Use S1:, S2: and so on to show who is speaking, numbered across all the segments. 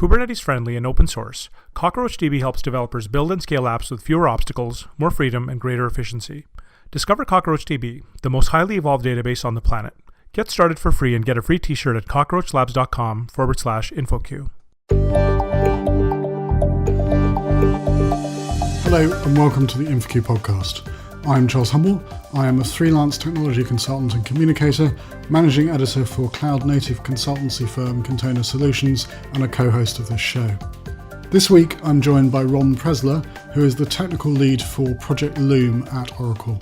S1: Kubernetes friendly and open source, CockroachDB helps developers build and scale apps with fewer obstacles, more freedom, and greater efficiency. Discover CockroachDB, the most highly evolved database on the planet. Get started for free and get a free t-shirt at cockroachlabs.com/InfoQ.
S2: Hello and welcome to the InfoQ podcast. I'm Charles Humble. I am a freelance technology consultant and communicator, managing editor for cloud-native consultancy firm Container Solutions, and a co-host of this show. This week, I'm joined by Ron Pressler, who is the technical lead for Project Loom at Oracle.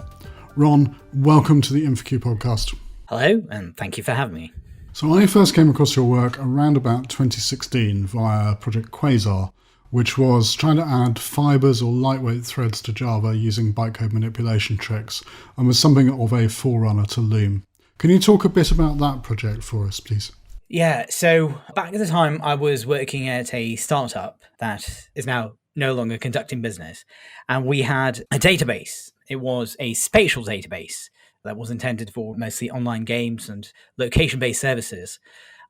S2: Ron, welcome to the InfoQ podcast.
S3: Hello, and thank you for having me.
S2: So I first came across your work around about 2016 via Project Quasar, which was trying to add fibers or lightweight threads to Java using bytecode manipulation tricks, and was something of a forerunner to Loom. Can you talk a bit about that project for us, please?
S3: Yeah, so back at the time, I was working at a startup that is now no longer conducting business, and we had a database. It was a spatial database that was intended for mostly online games and location-based services.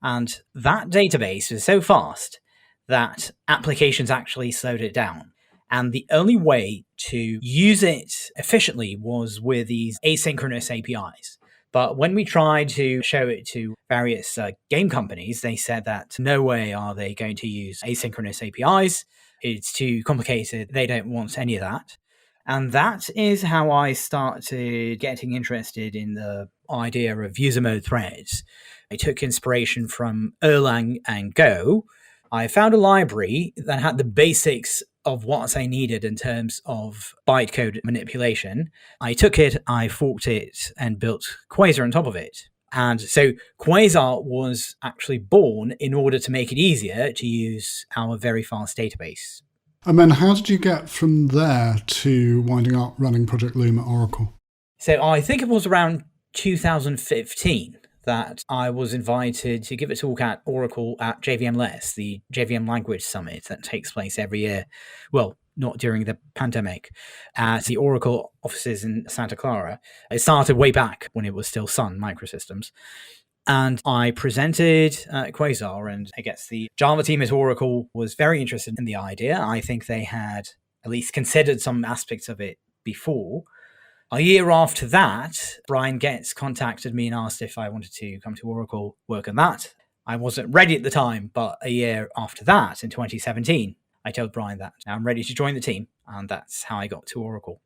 S3: And that database was so fast that applications actually slowed it down. And the only way to use it efficiently was with these asynchronous APIs. But when we tried to show it to various game companies, they said that no way are they going to use asynchronous APIs. It's too complicated. They don't want any of that. And that is how I started getting interested in the idea of user mode threads. I took inspiration from Erlang and Go. I found a library that had the basics of what I needed in terms of bytecode manipulation. I took it, I forked it, and built Quasar on top of it. And so Quasar was actually born in order to make it easier to use our very fast database.
S2: And then how did you get from there to winding up running Project Loom at Oracle?
S3: So I think it was around 2015. That I was invited to give a talk at Oracle at JVM-less, the JVM Language Summit that takes place every year. Well, not during the pandemic, at the Oracle offices in Santa Clara. It started way back when it was still Sun Microsystems. And I presented Quasar, and I guess the Java team at Oracle was very interested in the idea. I think they had at least considered some aspects of it before. A year after that, Brian Getz contacted me and asked if I wanted to come to Oracle, work on that. I wasn't ready at the time, but a year after that, in 2017, I told Brian that I'm ready to join the team, and that's how I got to Oracle.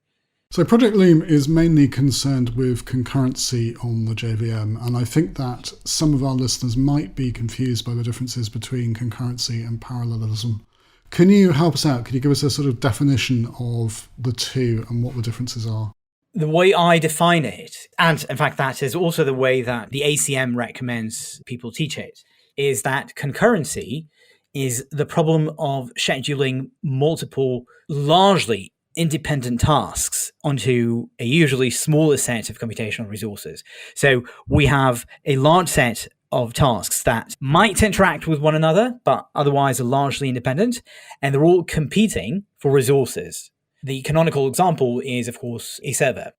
S2: So Project Loom is mainly concerned with concurrency on the JVM, and I think that some of our listeners might be confused by the differences between concurrency and parallelism. Can you help us out? Can you give us a sort of definition of the two and what the differences are?
S3: The way I define it, and in fact that is also the way that the ACM recommends people teach it, is that concurrency is the problem of scheduling multiple, largely independent tasks onto a usually smaller set of computational resources. So we have a large set of tasks that might interact with one another, but otherwise are largely independent, and they're all competing for resources. The canonical example is, of course, a server.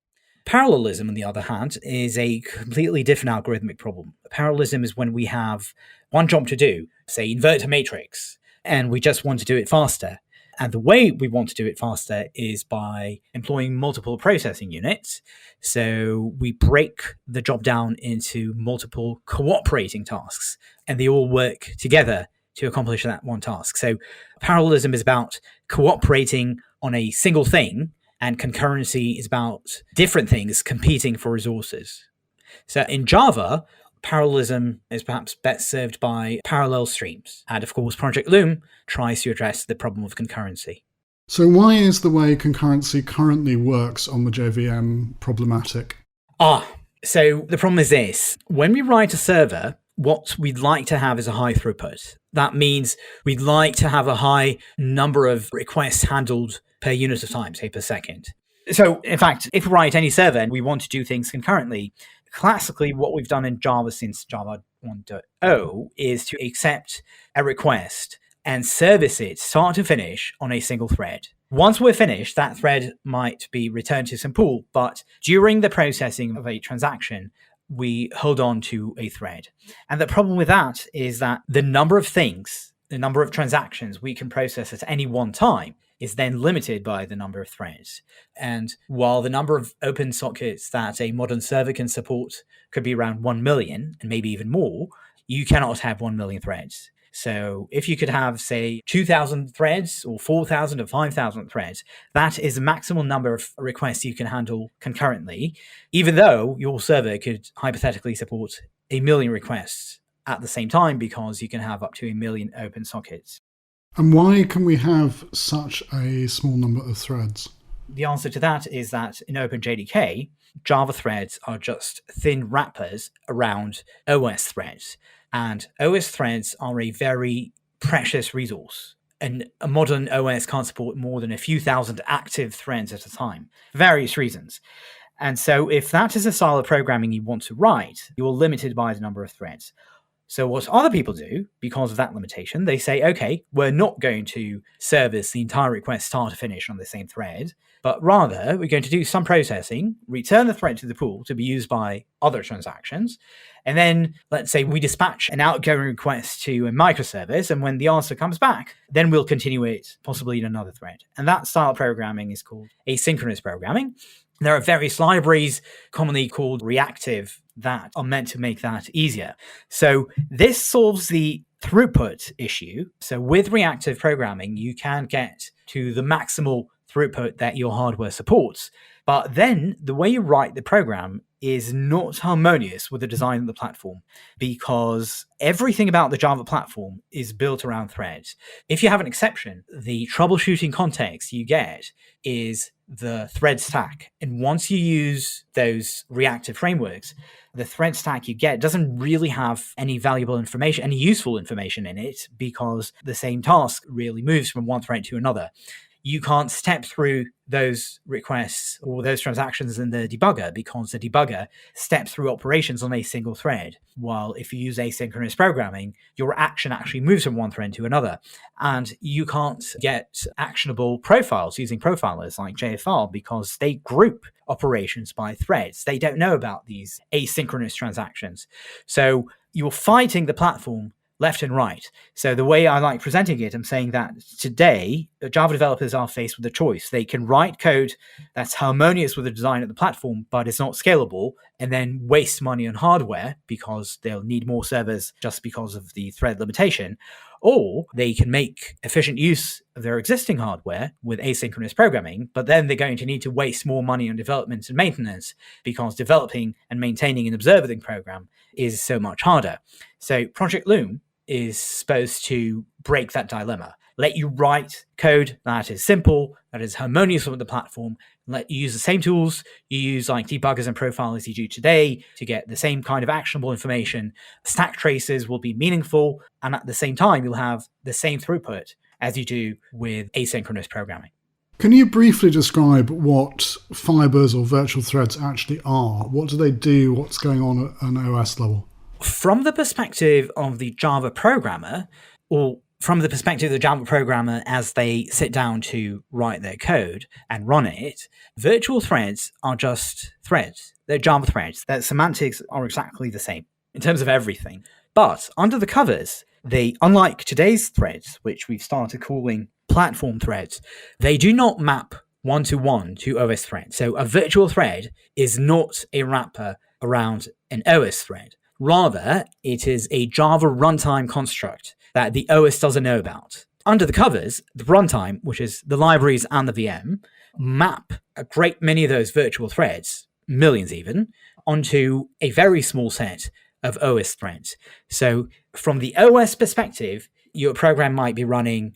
S3: Parallelism, on the other hand, is a completely different algorithmic problem. Parallelism is when we have one job to do, say invert a matrix, and we just want to do it faster. And the way we want to do it faster is by employing multiple processing units. So we break the job down into multiple cooperating tasks, and they all work together to accomplish that one task. So parallelism is about cooperating on a single thing, and concurrency is about different things competing for resources. So in Java, parallelism is perhaps best served by parallel streams. And of course, Project Loom tries to address the problem of concurrency.
S2: So why is the way concurrency currently works on the JVM problematic?
S3: So the problem is this. When we write a server, what we'd like to have is a high throughput. That means we'd like to have a high number of requests handled per unit of time, say per second. So in fact, if we write any server and we want to do things concurrently, classically what we've done in Java since Java 1.0 is to accept a request and service it start to finish on a single thread. Once we're finished, that thread might be returned to some pool, but during the processing of a transaction, we hold on to a thread. And the problem with that is that the number of things the number of transactions we can process at any one time is then limited by the number of threads. And while the number of open sockets that a modern server can support could be around 1 million and maybe even more, you cannot have 1 million threads. So if you could have, say, 2,000 threads or 4,000 or 5,000 threads, that is the maximum number of requests you can handle concurrently, even though your server could hypothetically support 1 million requests at the same time, because you can have up to 1 million open sockets.
S2: And why can we have such a small number of threads?
S3: The answer to that is that in OpenJDK, Java threads are just thin wrappers around OS threads. And OS threads are a very precious resource. And a modern OS can't support more than a few thousand active threads at a time, for various reasons. And so if that is a style of programming you want to write, you're limited by the number of threads. So what other people do, because of that limitation, they say, okay, we're not going to service the entire request start to finish on the same thread, but rather we're going to do some processing, return the thread to the pool to be used by other transactions, and then let's say we dispatch an outgoing request to a microservice, and when the answer comes back, then we'll continue it possibly in another thread. And that style of programming is called asynchronous programming. There are various libraries, commonly called reactive, that are meant to make that easier. So this solves the throughput issue. So with reactive programming, you can get to the maximal throughput that your hardware supports. But then the way you write the program is not harmonious with the design of the platform, because everything about the Java platform is built around threads. If you have an exception, the troubleshooting context you get is the thread stack. And once you use those reactive frameworks, the thread stack you get doesn't really have any valuable information, any useful information in it, because the same task really moves from one thread to another. You can't step through those requests or those transactions in the debugger, because the debugger steps through operations on a single thread. While if you use asynchronous programming, your action actually moves from one thread to another. And you can't get actionable profiles using profilers like JFR, because they group operations by threads. They don't know about these asynchronous transactions. So you're fighting the platform left and right. So the way I like presenting it, I'm saying that today, Java developers are faced with a choice. They can write code that's harmonious with the design of the platform, but it's not scalable, and then waste money on hardware because they'll need more servers just because of the thread limitation. Or they can make efficient use of their existing hardware with asynchronous programming, but then they're going to need to waste more money on development and maintenance, because developing and maintaining an observing program is so much harder. So Project Loom is supposed to break that dilemma, let you write code that is simple, that is harmonious with the platform, let you use the same tools you use like debuggers and profilers you do today to get the same kind of actionable information. Stack traces will be meaningful, and at the same time, you'll have the same throughput as you do with asynchronous programming.
S2: Can you briefly describe what fibers or virtual threads actually are? What do they do? What's going on at an OS level?
S3: From the perspective of the Java programmer, or from the perspective of the Java programmer as they sit down to write their code and run it, virtual threads are just threads. They're Java threads. Their semantics are exactly the same in terms of everything. But under the covers, they, unlike today's threads, which we've started calling platform threads, they do not map one-to-one to OS threads. So a virtual thread is not a wrapper around an OS thread. Rather, it is a Java runtime construct that the OS doesn't know about. Under the covers, the runtime, which is the libraries and the VM, map a great many of those virtual threads, millions even, onto a very small set of OS threads. So from the OS perspective, your program might be running,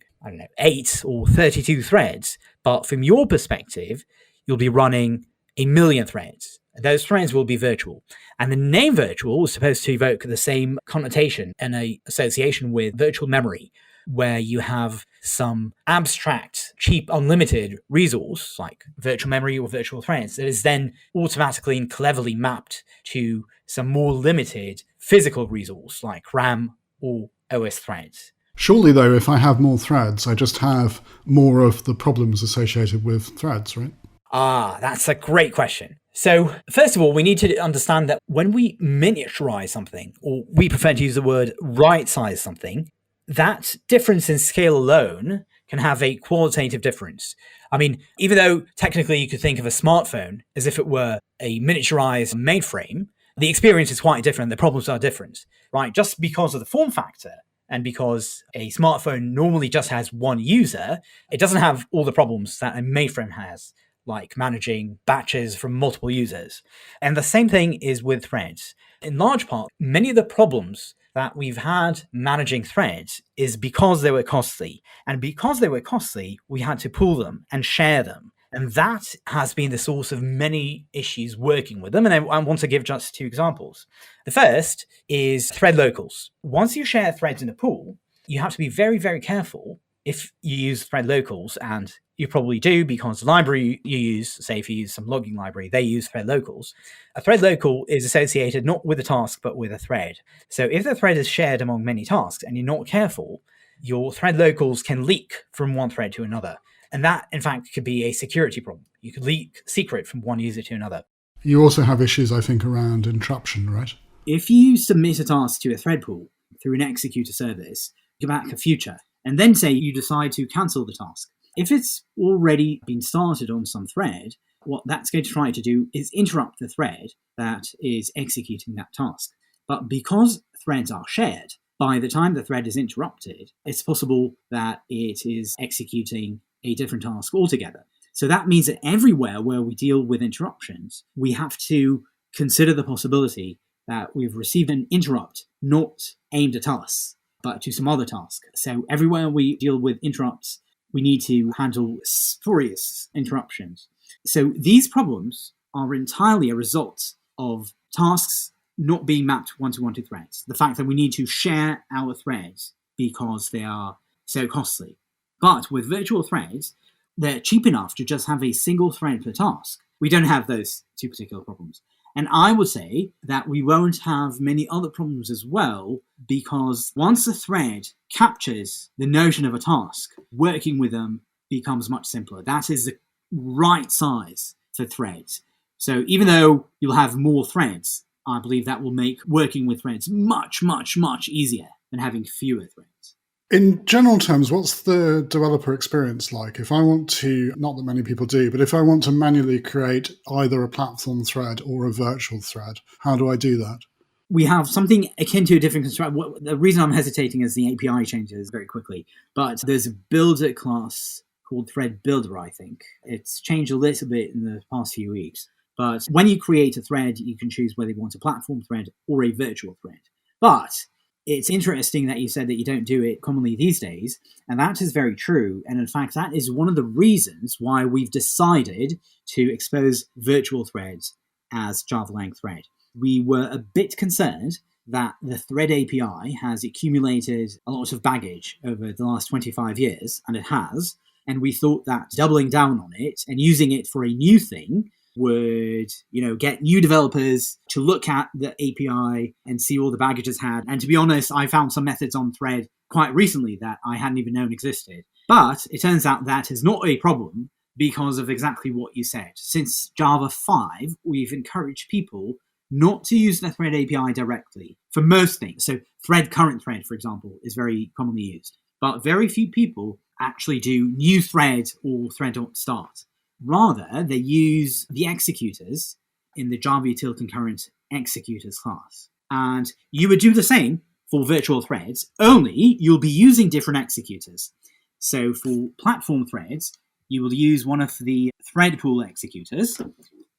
S3: 8 or 32 threads, but from your perspective, you'll be running 1 million threads. Those threads will be virtual. And the name virtual is supposed to evoke the same connotation and an association with virtual memory, where you have some abstract, cheap, unlimited resource, like virtual memory or virtual threads, that is then automatically and cleverly mapped to some more limited physical resource, like RAM or OS threads.
S2: Surely, though, if I have more threads, I just have more of the problems associated with threads, right?
S3: That's a great question. So first of all, we need to understand that when we miniaturize something, or we prefer to use the word right-size something, that difference in scale alone can have a qualitative difference. I mean, even though technically you could think of a smartphone as if it were a miniaturized mainframe, the experience is quite different. The problems are different, right? Just because of the form factor and because a smartphone normally just has one user, it doesn't have all the problems that a mainframe has, like managing batches from multiple users. And the same thing is with threads. In large part, many of the problems that we've had managing threads is because they were costly. And because they were costly, we had to pool them and share them. And that has been the source of many issues working with them. And I want to give just 2 examples. The first is thread locals. Once you share threads in a pool, you have to be very, very careful if you use thread locals, and you probably do because the library you use, say if you use some logging library, they use thread locals. A thread local is associated not with a task, but with a thread. So if the thread is shared among many tasks and you're not careful, your thread locals can leak from one thread to another. And that, in fact, could be a security problem. You could leak secret from one user to another.
S2: You also have issues, I think, around interruption, right?
S3: If you submit a task to a thread pool through an executor service, go back a future, and then say you decide to cancel the task. If it's already been started on some thread, what that's going to try to do is interrupt the thread that is executing that task. But because threads are shared, by the time the thread is interrupted, it's possible that it is executing a different task altogether. So that means that everywhere where we deal with interruptions, we have to consider the possibility that we've received an interrupt not aimed at us, but to some other task. So everywhere we deal with interrupts, we need to handle spurious interruptions. So these problems are entirely a result of tasks not being mapped one-to-one to threads. The fact that we need to share our threads because they are so costly. But with virtual threads, they're cheap enough to just have a single thread per task. We don't have those 2 particular problems. And I would say that we won't have many other problems as well, because once a thread captures the notion of a task, working with them becomes much simpler. That is the right size for threads. So even though you'll have more threads, I believe that will make working with threads much, much, much easier than having fewer threads.
S2: In general terms, what's the developer experience like? If I want to, not that many people do, but if I want to manually create either a platform thread or a virtual thread, how do I do that?
S3: We have something akin to a different construction. The reason I'm hesitating is the API changes very quickly, but there's a builder class called Thread Builder, I think. It's changed a little bit in the past few weeks. But when you create a thread, you can choose whether you want a platform thread or a virtual thread. But it's interesting that you said that you don't do it commonly these days, and that is very true. And in fact, that is one of the reasons why we've decided to expose virtual threads as Java-lang thread. We were a bit concerned that the Thread API has accumulated a lot of baggage over the last 25 years, and it has. And we thought that doubling down on it and using it for a new thing would, get new developers to look at the API and see all the baggage it's had. And to be honest, I found some methods on Thread quite recently that I hadn't even known existed. But it turns out that is not a problem because of exactly what you said. Since Java 5, we've encouraged people not to use the Thread API directly for most things. So thread current thread, for example, is very commonly used. But very few people actually do new thread or thread.start. Rather, they use the executors in the Java util concurrent executors class. And you would do the same for virtual threads, only you'll be using different executors. So for platform threads, you will use one of the thread pool executors.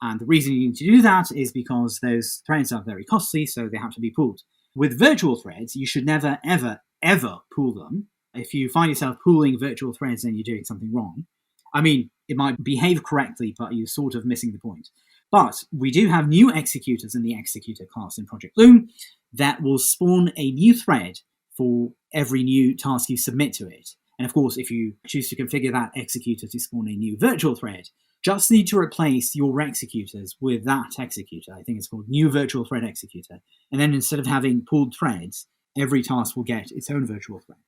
S3: And the reason you need to do that is because those threads are very costly, so they have to be pooled. With virtual threads, you should never, ever, ever pool them. If you find yourself pooling virtual threads, then you're doing something wrong. I mean, it might behave correctly, but you're sort of missing the point. But we do have new executors in the executor class in Project Loom that will spawn a new thread for every new task you submit to it. And of course, if you choose to configure that executor to spawn a new virtual thread, just need to replace your executors with that executor. I think it's called new virtual thread executor. And then instead of having pooled threads, every task will get its own virtual thread.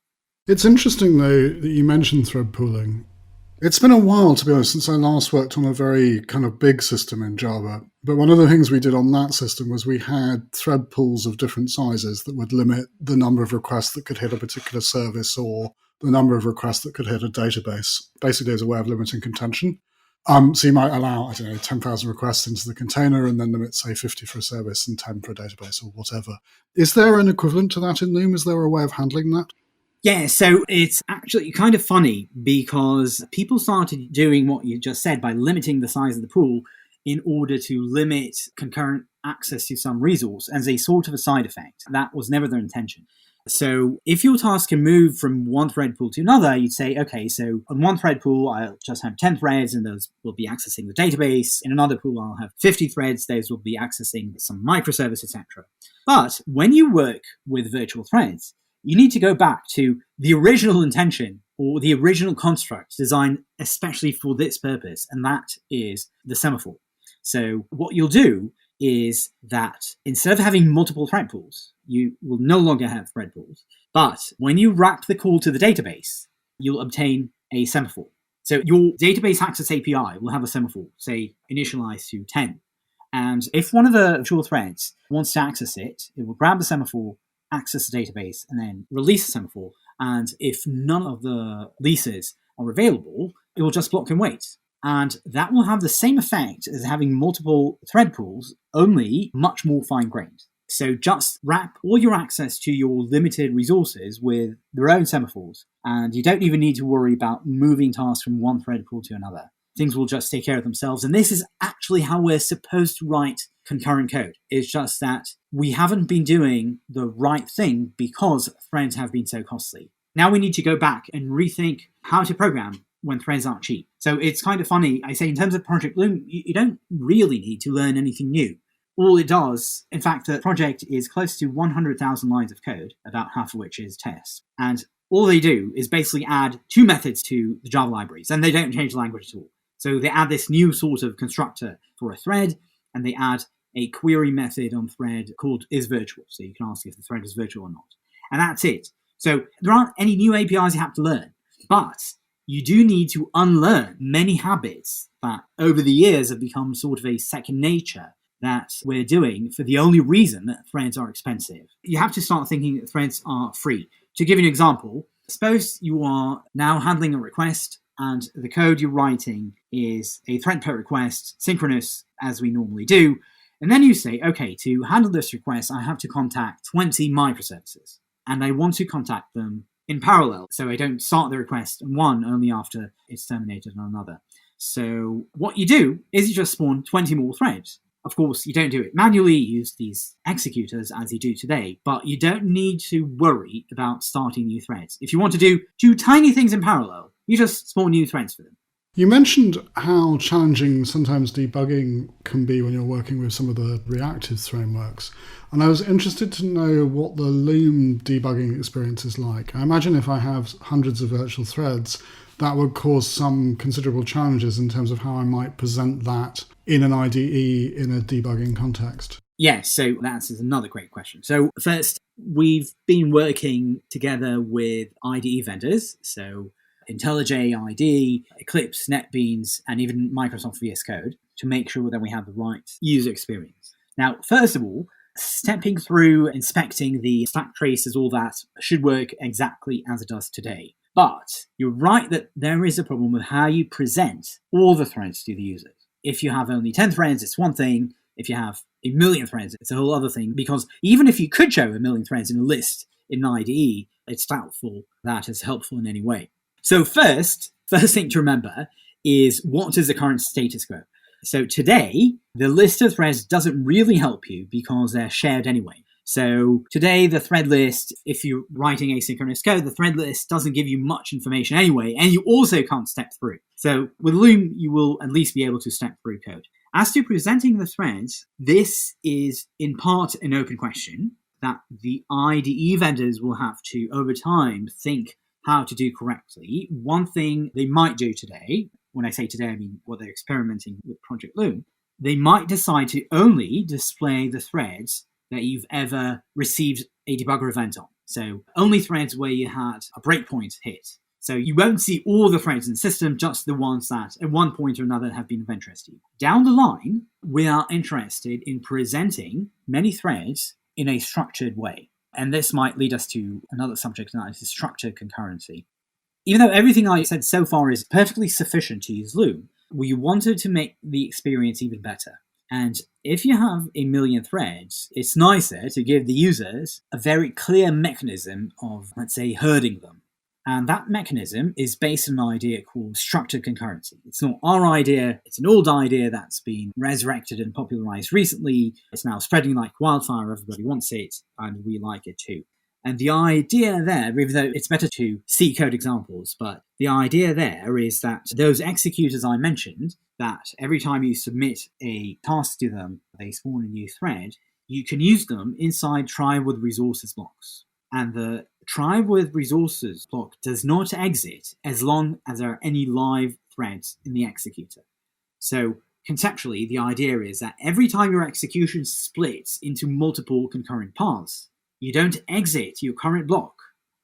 S2: It's interesting, though, that you mentioned thread pooling. It's been a while, to be honest, since I last worked on a very kind of big system in Java. But one of the things we did on that system was we had thread pools of different sizes that would limit the number of requests that could hit a particular service or the number of requests that could hit a database, basically as a way of limiting contention. So you might allow, 10,000 requests into the container and then limit, say, 50 for a service and 10 for a database or whatever. Is there an equivalent to that in Loom? Is there a way of handling that?
S3: Yeah, so it's actually kind of funny because people started doing what you just said by limiting the size of the pool in order to limit concurrent access to some resource as a sort of a side effect. That was never their intention. So if your task can move from one thread pool to another, you'd say, okay, so on one thread pool, I'll just have 10 threads and those will be accessing the database. In another pool, I'll have 50 threads. Those will be accessing some microservice, etc. But when you work with virtual threads, you need to go back to the original intention or the original construct designed especially for this purpose, and that is the semaphore. So what you'll do is that instead of having multiple thread pools, you will no longer have thread pools. But when you wrap the call to the database, you'll obtain a semaphore. So your database access API will have a semaphore, say initialized to 10. And if one of the virtual threads wants to access it, it will grab the semaphore, access the database, and then release the semaphore. And if none of the leases are available, it will just block and wait. And that will have the same effect as having multiple thread pools, only much more fine-grained. So just wrap all your access to your limited resources with their own semaphores, and you don't even need to worry about moving tasks from one thread pool to another. Things will just take care of themselves. And this is actually how we're supposed to write concurrent code. It's just that we haven't been doing the right thing because threads have been so costly. Now we need to go back and rethink how to program when threads aren't cheap. So it's kind of funny. I say in terms of Project Loom, you don't really need to learn anything new. All it does, in fact, the project is close to 100,000 lines of code, about half of which is tests. And all they do is basically add two methods to the Java libraries, and they don't change the language at all. So they add this new sort of constructor for a thread, and they add a query method on thread called isVirtual. So you can ask if the thread is virtual or not. And that's it. So there aren't any new APIs you have to learn, but you do need to unlearn many habits that over the years have become sort of a second nature that we're doing for the only reason that threads are expensive. You have to start thinking that threads are free. To give you an example, suppose you are now handling a request and the code you're writing is a thread per request, synchronous as we normally do. And then you say, okay, to handle this request, I have to contact 20 microservices. And I want to contact them in parallel. So I don't start the request on one only after it's terminated on another. So what you do is you just spawn 20 more threads. Of course, you don't do it manually, you use these executors as you do today, but you don't need to worry about starting new threads. If you want to do two tiny things in parallel, you just spawn new threads for them.
S2: You mentioned how challenging sometimes debugging can be when you're working with some of the reactive frameworks. And I was interested to know what the Loom debugging experience is like. I imagine if I have hundreds of virtual threads, that would cause some considerable challenges in terms of how I might present that in an IDE in a debugging context.
S3: Yes, so that's another great question. So first, we've been working together with IDE vendors, so IntelliJ IDE, Eclipse, NetBeans, and even Microsoft VS Code to make sure that we have the right user experience. Now, first of all, stepping through, inspecting the stack traces, all that should work exactly as it does today. But you're right that there is a problem with how you present all the threads to the users. If you have only 10 threads, it's one thing. If you have a million threads, it's a whole other thing. Because even if you could show a million threads in a list in an IDE, it's doubtful that is helpful in any way. So first thing to remember is what is the current status quo? So today, the list of threads doesn't really help you because they're shared anyway. So today, the thread list, if you're writing asynchronous code, the thread list doesn't give you much information anyway, and you also can't step through. So with Loom, you will at least be able to step through code. As to presenting the threads, this is in part an open question that the IDE vendors will have to, over time, think how to do correctly. One thing they might do today, when I say today, I mean what they're experimenting with Project Loom, they might decide to only display the threads that you've ever received a debugger event on. So only threads where you had a breakpoint hit.
S4: So you won't see all the threads in the system, just the ones that at one point or another have been of interest to you. Down the line, we are interested in presenting many threads in a structured way. And this might lead us to another subject, and that is structured concurrency. Even though everything I said so far is perfectly sufficient to use Loom, we wanted to make the experience even better. And if you have 1 million threads, it's nicer to give the users a very clear mechanism of, let's say, herding them. And that mechanism is based on an idea called structured concurrency. It's not our idea. It's an old idea that's been resurrected and popularized recently. It's now spreading like wildfire. Everybody wants it, and we like it too. And the idea there, even though it's better to see code examples, but the idea there is that those executors I mentioned, that every time you submit a task to them, they spawn a new thread, you can use them inside try with resources blocks. And the try with resources block does not exit as long as there are any live threads in the executor. So conceptually, the idea is that every time your execution splits into multiple concurrent paths, you don't exit your current block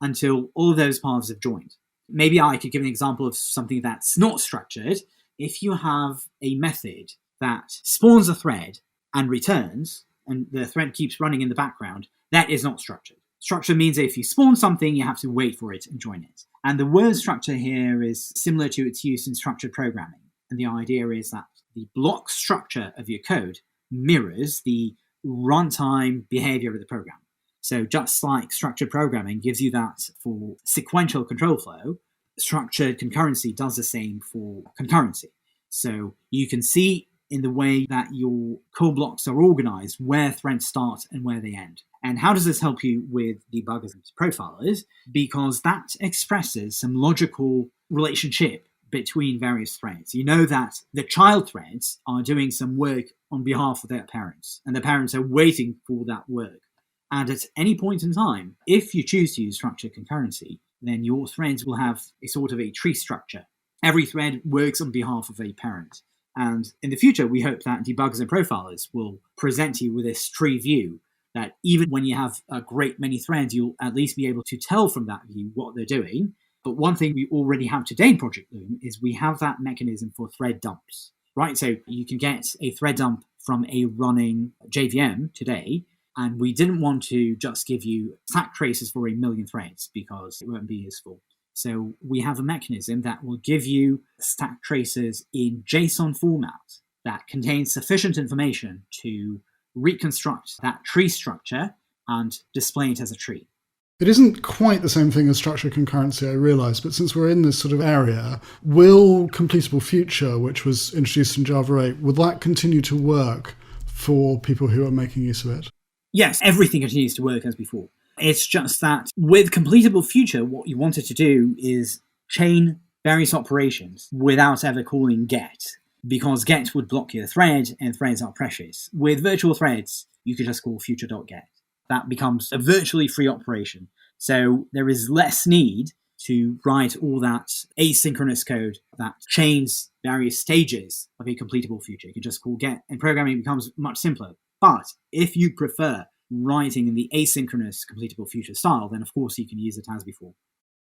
S4: until all of those paths have joined. Maybe I could give an example of something that's not structured. If you have a method that spawns a thread and returns, and the thread keeps running in the background, that is not structured. Structure means that if you spawn something, you have to wait for it and join it. And the word structure here is similar to its use in structured programming. And the idea is that the block structure of your code mirrors the runtime behavior of the program. So just like structured programming gives you that for sequential control flow, structured concurrency does the same for concurrency. So you can see in the way that your code blocks are organized where threads start and where they end. And how does this help you with debuggers and profilers? Because that expresses some logical relationship between various threads. You know that the child threads are doing some work on behalf of their parents, and the parents are waiting for that work. And at any point in time, if you choose to use structured concurrency, then your threads will have a sort of a tree structure. Every thread works on behalf of a parent. And in the future, we hope that debuggers and profilers will present you with this tree view that even when you have a great many threads, you'll at least be able to tell from that view what they're doing. But one thing we already have today in Project Loom is we have that mechanism for thread dumps, right? So you can get a thread dump from a running JVM today, and we didn't want to just give you stack traces for 1 million threads because it won't be useful. So we have a mechanism that will give you stack traces in JSON format that contains sufficient information to reconstruct that tree structure and display it as a tree.
S2: It isn't quite the same thing as structured concurrency, I realise, but since we're in this sort of area, will completable future, which was introduced in Java 8, will that continue to work for people who are making use of it?
S4: Yes, everything continues to work as before. It's just that with completable future, what you wanted to do is chain various operations without ever calling get, because get would block your thread, and threads are precious. With virtual threads, you could just call future.get. That becomes a virtually free operation. So there is less need to write all that asynchronous code that chains various stages of a completable future. You can just call get, and programming becomes much simpler. But if you prefer writing in the asynchronous completable future style, then of course you can use it as before.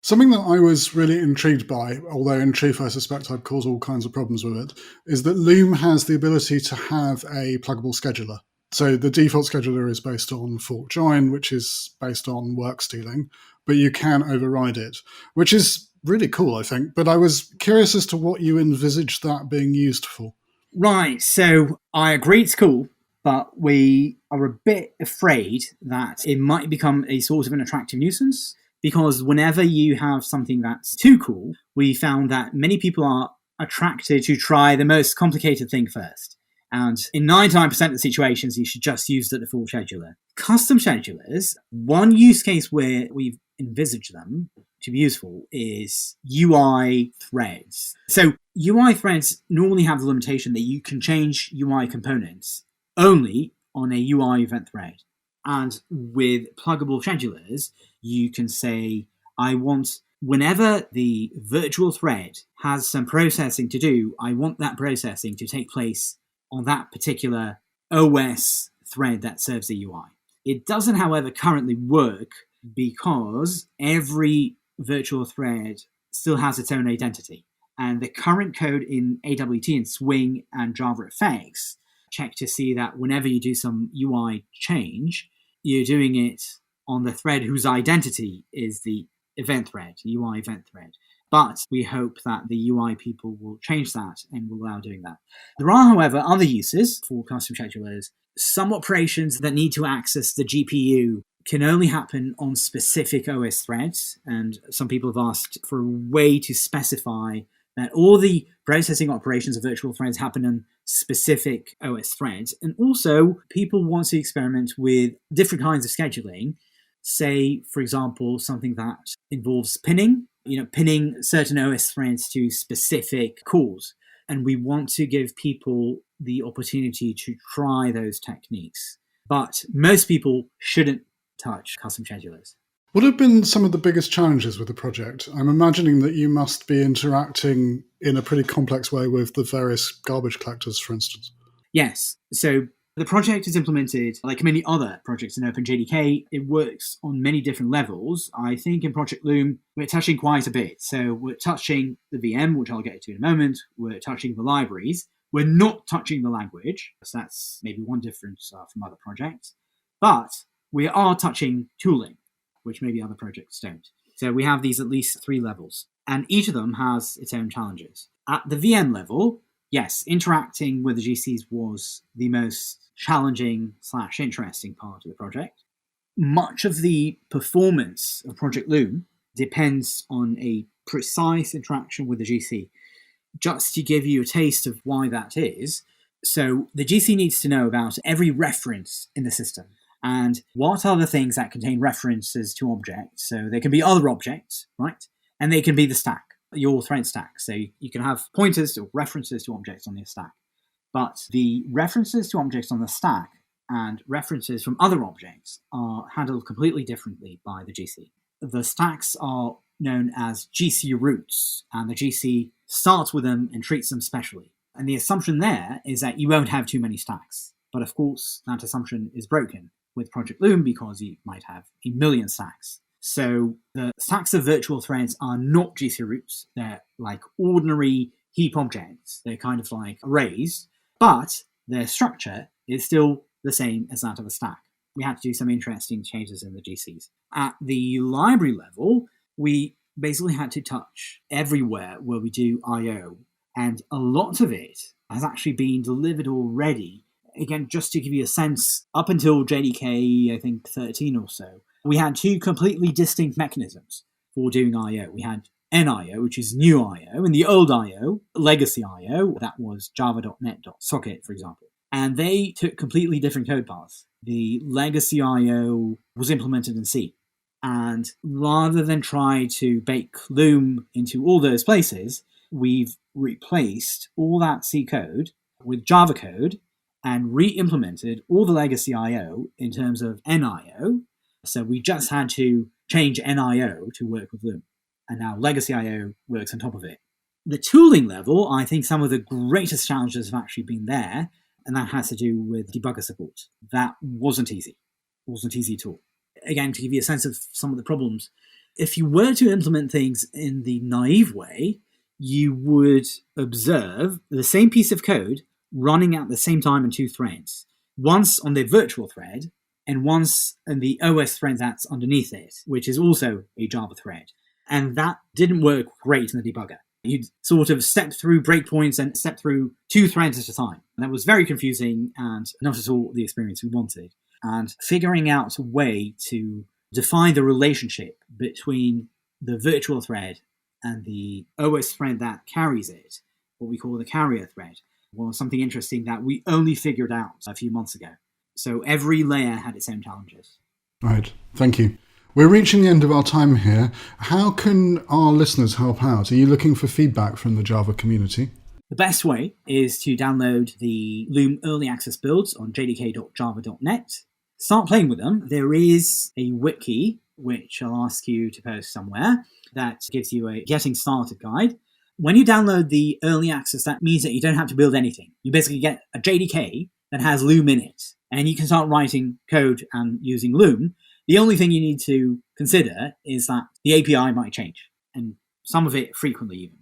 S2: Something that I was really intrigued by, although in truth I suspect I'd cause all kinds of problems with it, is that Loom has the ability to have a pluggable scheduler. So the default scheduler is based on fork join, which is based on work stealing, but you can override it, which is really cool, I think. But I was curious as to what you envisaged that being used for.
S4: Right, so I agree it's cool, but we are a bit afraid that it might become a sort of an attractive nuisance, because whenever you have something that's too cool, we found that many people are attracted to try the most complicated thing first. And in 99% of the situations, you should just use the default scheduler. Custom schedulers, one use case where we've envisaged them to be useful is UI threads. So UI threads normally have the limitation that you can change UI components only on a UI event thread. And with pluggable schedulers, you can say, I want, whenever the virtual thread has some processing to do, I want that processing to take place on that particular OS thread that serves the UI. It doesn't, however, currently work because every virtual thread still has its own identity. And the current code in AWT and Swing and Java effects check to see that whenever you do some UI change, you're doing it on the thread whose identity is the event thread, UI event thread. But we hope that the UI people will change that and will allow doing that. There are, however, other uses for custom schedulers. Some operations that need to access the GPU can only happen on specific OS threads. And some people have asked for a way to specify that all the processing operations of virtual threads happen on specific OS threads. And also, people want to experiment with different kinds of scheduling. Say, for example, something that involves pinning, pinning certain OS threads to specific calls. And we want to give people the opportunity to try those techniques. But most people shouldn't touch custom schedulers.
S2: What have been some of the biggest challenges with the project? I'm imagining that you must be interacting in a pretty complex way with the various garbage collectors, for instance.
S4: Yes. So the project is implemented like many other projects in OpenJDK. It works on many different levels. I think in Project Loom, we're touching quite a bit. So we're touching the VM, which I'll get to in a moment. We're touching the libraries. We're not touching the language. So that's maybe one difference from other projects. But we are touching tooling, which maybe other projects don't. So we have these at least 3 levels, and each of them has its own challenges. At the VM level, yes, interacting with the GCs was the most challenging / interesting part of the project. Much of the performance of Project Loom depends on a precise interaction with the GC. Just to give you a taste of why that is, so the GC needs to know about every reference in the system. And what are the things that contain references to objects? So there can be other objects, right? And they can be the stack, your thread stack. So you can have pointers or references to objects on your stack. But the references to objects on the stack and references from other objects are handled completely differently by the GC. The stacks are known as GC roots, and the GC starts with them and treats them specially. And the assumption there is that you won't have too many stacks. But of course, that assumption is broken with Project Loom because you might have 1 million stacks. So the stacks of virtual threads are not GC roots. They're like ordinary heap objects. They're kind of like arrays, but their structure is still the same as that of a stack. We had to do some interesting changes in the GCs. At the library level, we basically had to touch everywhere where we do I/O, and a lot of it has actually been delivered already. Again, just to give you a sense, up until JDK, I think 13 or so, we had 2 completely distinct mechanisms for doing I/O. We had NIO, which is new I/O, and the old I/O, legacy I/O, that was java.net.socket, for example. And they took completely different code paths. The legacy I/O was implemented in C. And rather than try to bake Loom into all those places, we've replaced all that C code with Java code and re-implemented all the legacy I/O in terms of NIO. So we just had to change NIO to work with Loom. And now legacy I/O works on top of it. The tooling level, I think some of the greatest challenges have actually been there, and that has to do with debugger support. That wasn't easy. It wasn't easy at all. Again, to give you a sense of some of the problems, if you were to implement things in the naive way, you would observe the same piece of code running at the same time in 2 threads, once on the virtual thread and once in the OS thread that's underneath it, which is also a Java thread. And that didn't work great in the debugger. You'd sort of step through breakpoints and step through 2 threads at a time. And that was very confusing and not at all the experience we wanted. And figuring out a way to define the relationship between the virtual thread and the OS thread that carries it, what we call the carrier thread, was something interesting that we only figured out a few months ago. So every layer had its own challenges.
S2: Right, thank you. We're reaching the end of our time here. How can our listeners help out? Are you looking for feedback from the Java community?
S4: The best way is to download the Loom early access builds on jdk.java.net. Start playing with them. There is a wiki, which I'll ask you to post somewhere, that gives you a getting started guide. When you download the early access, that means that you don't have to build anything. You basically get a JDK that has Loom in it, and you can start writing code and using Loom. The only thing you need to consider is that the API might change. And some of it frequently even.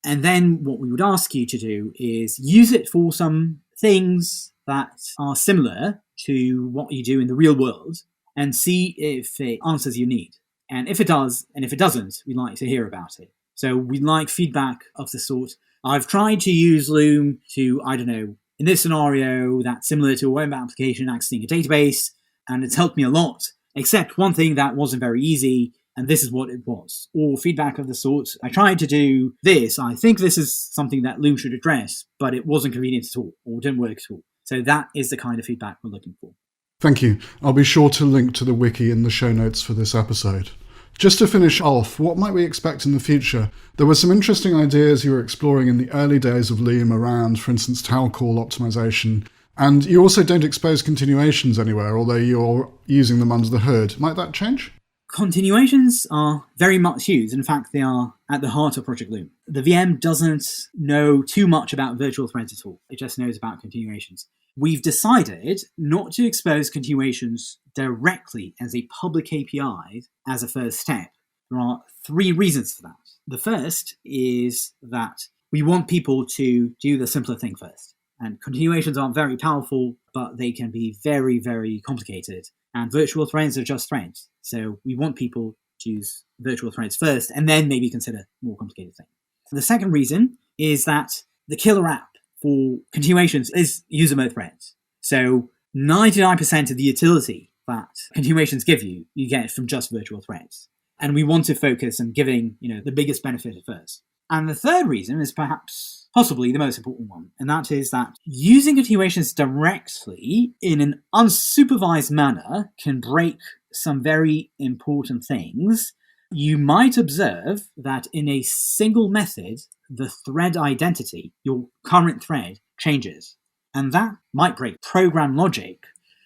S4: And then what we would ask you to do is use it for some things that are similar to what you do in the real world and see if it answers your need. And if it does, and if it doesn't, we'd like to hear about it. So we'd like feedback of the sort, I've tried to use Loom to, in this scenario that's similar to a web application accessing a database, and it's helped me a lot, except one thing that wasn't very easy, and this is what it was. Or feedback of the sort, I tried to do this, I think this is something that Loom should address, but it wasn't convenient at all, or didn't work at all. So that is the kind of feedback we're looking for.
S2: Thank you. I'll be sure to link to the wiki in the show notes for this episode. Just to finish off, what might we expect in the future? There were some interesting ideas you were exploring in the early days of Loom around, for instance, tail call optimization. And you also don't expose continuations anywhere, although you're using them under the hood. Might that change?
S4: Continuations are very much used. In fact, they are at the heart of Project Loom. The VM doesn't know too much about virtual threads at all. It just knows about continuations. We've decided not to expose continuations directly as a public API as a first step. There are 3 reasons for that. The first is that we want people to do the simpler thing first. And continuations are very powerful, but they can be very, very complicated. And virtual threads are just threads. So we want people to use virtual threads first and then maybe consider more complicated things. The second reason is that the killer app for continuations is user mode threads. So 99% of the utility that continuations give you, you get from just virtual threads. And we want to focus on giving, the biggest benefit at first. And the third reason is perhaps possibly the most important one, and that is that using continuations directly in an unsupervised manner can break some very important things. You might observe that in a single method, the thread identity, your current thread, changes. And that might break program logic.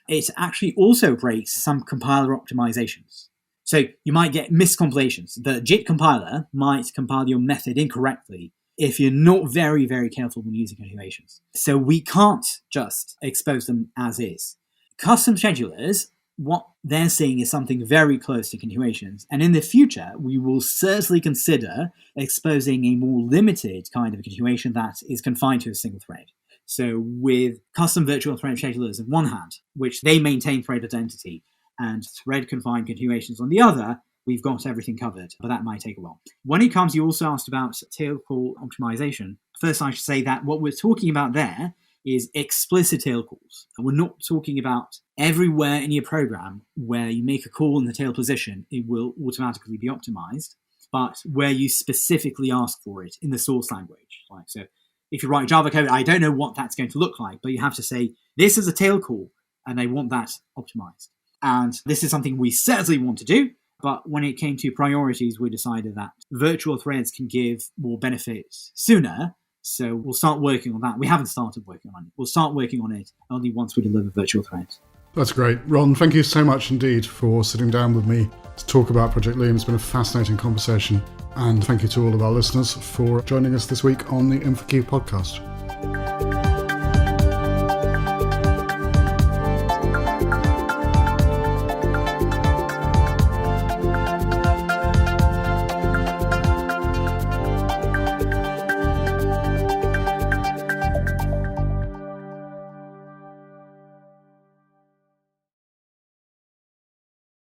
S4: It actually also breaks some compiler optimizations. So you might get miscompilations. The JIT compiler might compile your method incorrectly if you're not very, very careful when using continuations. So we can't just expose them as is. Custom schedulers, what they're seeing is something very close to continuations. And in the future, we will certainly consider exposing a more limited kind of continuation that is confined to a single thread. So with custom virtual thread schedulers on one hand, which they maintain thread identity, and thread-confined continuations on the other, we've got everything covered, but that might take a while. When it comes, you also asked about tail call optimization. First, I should say that what we're talking about there is explicit tail calls. And we're not talking about everywhere in your program where you make a call in the tail position, it will automatically be optimized, but where you specifically ask for it in the source language. Like, so if you write Java code, I don't know what that's going to look like, but you have to say, this is a tail call, and I want that optimized. And this is something we certainly want to do, but when it came to priorities, we decided that virtual threads can give more benefits sooner, so we'll start working on that. We haven't started working on it. We'll start working on it only once we deliver virtual threads.
S2: That's great. Ron, thank you so much indeed for sitting down with me to talk about Project Loom. It's been a fascinating conversation, and thank you to all of our listeners for joining us this week on the InfoQ podcast.